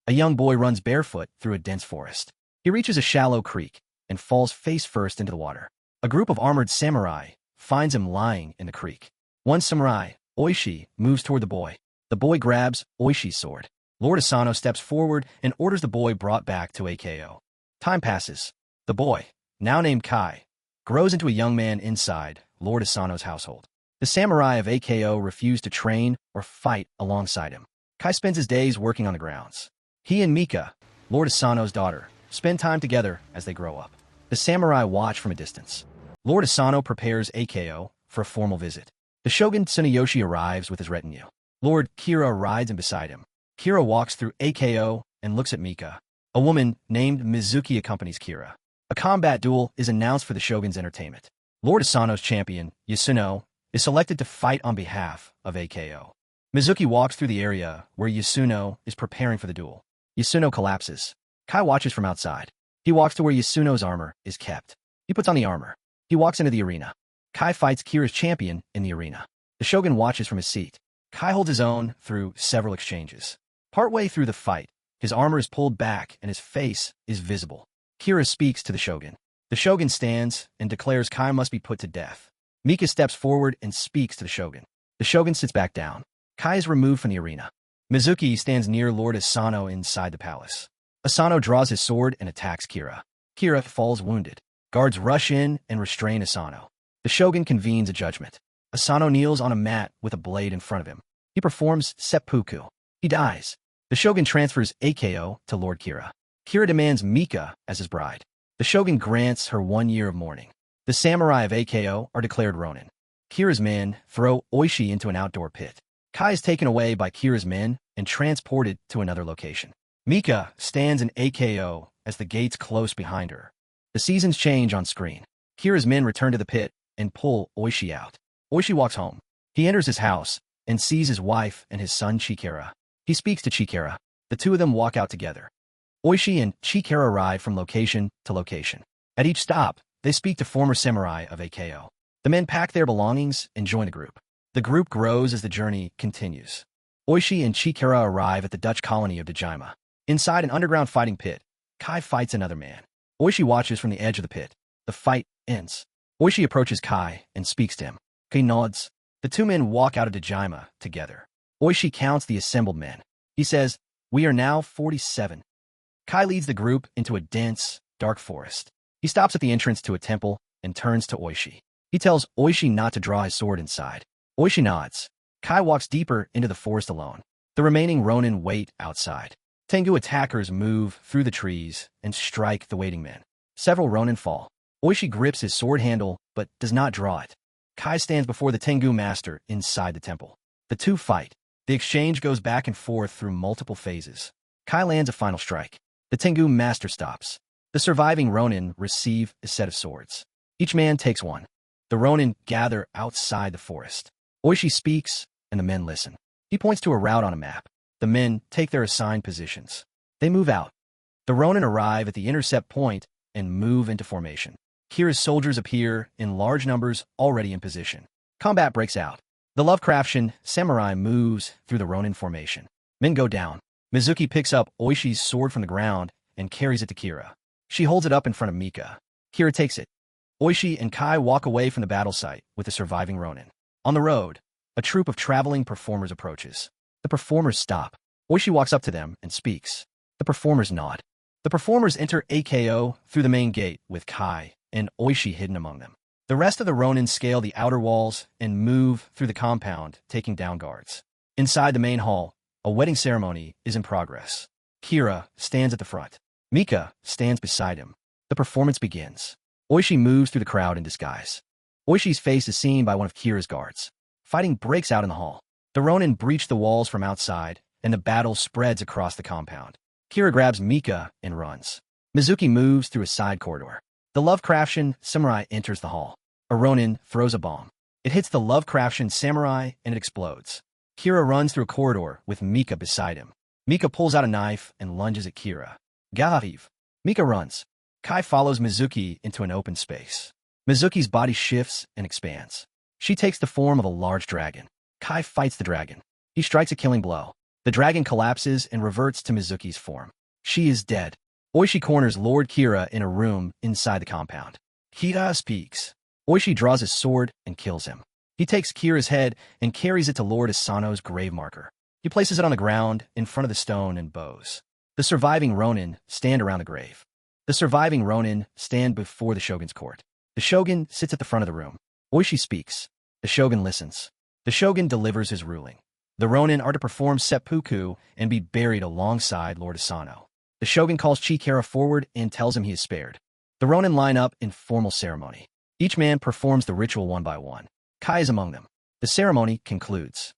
A young boy runs barefoot through a dense forest. He reaches a shallow creek and falls face first into the water. A group of armored samurai finds him lying in the creek. One samurai, Oishi, moves toward the boy. The boy grabs Oishi's sword. Lord Asano steps forward and orders the boy brought back to AKO. Time passes. The boy, now named Kai, grows into a young man inside Lord Asano's household. The samurai of AKO refuse to train or fight alongside him. Kai spends his days working on the grounds. He and Mika, Lord Asano's daughter, spend time together as they grow up. The samurai watch from a distance. Lord Asano prepares AKO for a formal visit. The shogun Tsuneyoshi arrives with his retinue. Lord Kira rides in beside him. Kira walks through AKO and looks at Mika. A woman named Mizuki accompanies Kira. A combat duel is announced for the shogun's entertainment. Lord Asano's champion, Yasuno, is selected to fight on behalf of AKO. Mizuki walks through the area where Yasuno is preparing for the duel. Yasuno collapses. Kai watches from outside. He walks to where Yasuno's armor is kept. He puts on the armor. He walks into the arena. Kai fights Kira's champion in the arena. The shogun watches from his seat. Kai holds his own through several exchanges. Partway through the fight, his armor is pulled back and his face is visible. Kira speaks to the shogun. The shogun stands and declares Kai must be put to death. Mika steps forward and speaks to the shogun. The shogun sits back down. Kai is removed from the arena. Mizuki stands near Lord Asano inside the palace. Asano draws his sword and attacks Kira. Kira falls wounded. Guards rush in and restrain Asano. The shogun convenes a judgment. Asano kneels on a mat with a blade in front of him. He performs seppuku. He dies. The shogun transfers AKO to Lord Kira. Kira demands Mika as his bride. The shogun grants her 1 year of mourning. The samurai of AKO are declared Ronin. Kira's men throw Oishi into an outdoor pit. Kai is taken away by Kira's men and transported to another location. Mika stands in AKO as the gates close behind her. The seasons change on screen. Kira's men return to the pit and pull Oishi out. Oishi walks home. He enters his house and sees his wife and his son Chikara. He speaks to Chikara. The two of them walk out together. Oishi and Chikara ride from location to location. At each stop, they speak to former samurai of AKO. The men pack their belongings and join the group. The group grows as the journey continues. Oishi and Chikara arrive at the Dutch colony of Dejima. Inside an underground fighting pit, Kai fights another man. Oishi watches from the edge of the pit. The fight ends. Oishi approaches Kai and speaks to him. Kai nods. The two men walk out of Dejima together. Oishi counts the assembled men. He says, "We are now 47. Kai leads the group into a dense, dark forest. He stops at the entrance to a temple and turns to Oishi. He tells Oishi not to draw his sword inside. Oishi nods. Kai walks deeper into the forest alone. The remaining Ronin wait outside. Tengu attackers move through the trees and strike the waiting men. Several Ronin fall. Oishi grips his sword handle but does not draw it. Kai stands before the Tengu master inside the temple. The two fight. The exchange goes back and forth through multiple phases. Kai lands a final strike. The Tengu master stops. The surviving Ronin receive a set of swords. Each man takes one. The Ronin gather outside the forest. Oishi speaks, and the men listen. He points to a route on a map. The men take their assigned positions. They move out. The Ronin arrive at the intercept point and move into formation. Kira's soldiers appear in large numbers already in position. Combat breaks out. The Lovecraftian samurai moves through the Ronin formation. Men go down. Mizuki picks up Oishi's sword from the ground and carries it to Kira. She holds it up in front of Mika. Kira takes it. Oishi and Kai walk away from the battle site with the surviving Ronin. On the road, a troupe of traveling performers approaches. The performers stop. Oishi walks up to them and speaks. The performers nod. The performers enter AKO through the main gate with Kai and Oishi hidden among them. The rest of the Ronin scale the outer walls and move through the compound, taking down guards. Inside the main hall, a wedding ceremony is in progress. Kira stands at the front. Mika stands beside him. The performance begins. Oishi moves through the crowd in disguise. Oishi's face is seen by one of Kira's guards. Fighting breaks out in the hall. The Ronin breach the walls from outside, and the battle spreads across the compound. Kira grabs Mika and runs. Mizuki moves through a side corridor. The Lovecraftian samurai enters the hall. A Ronin throws a bomb. It hits the Lovecraftian samurai and it explodes. Kira runs through a corridor with Mika beside him. Mika pulls out a knife and lunges at Kira. Gahiv. Mika runs. Kai follows Mizuki into an open space. Mizuki's body shifts and expands. She takes the form of a large dragon. Kai fights the dragon. He strikes a killing blow. The dragon collapses and reverts to Mizuki's form. She is dead. Oishi corners Lord Kira in a room inside the compound. Kira speaks. Oishi draws his sword and kills him. He takes Kira's head and carries it to Lord Asano's grave marker. He places it on the ground in front of the stone and bows. The surviving Ronin stand around the grave. The surviving Ronin stand before the shogun's court. The shogun sits at the front of the room. Oishi speaks. The shogun listens. The shogun delivers his ruling. The Ronin are to perform seppuku and be buried alongside Lord Asano. The shogun calls Chikara forward and tells him he is spared. The Ronin line up in formal ceremony. Each man performs the ritual one by one. Kai is among them. The ceremony concludes.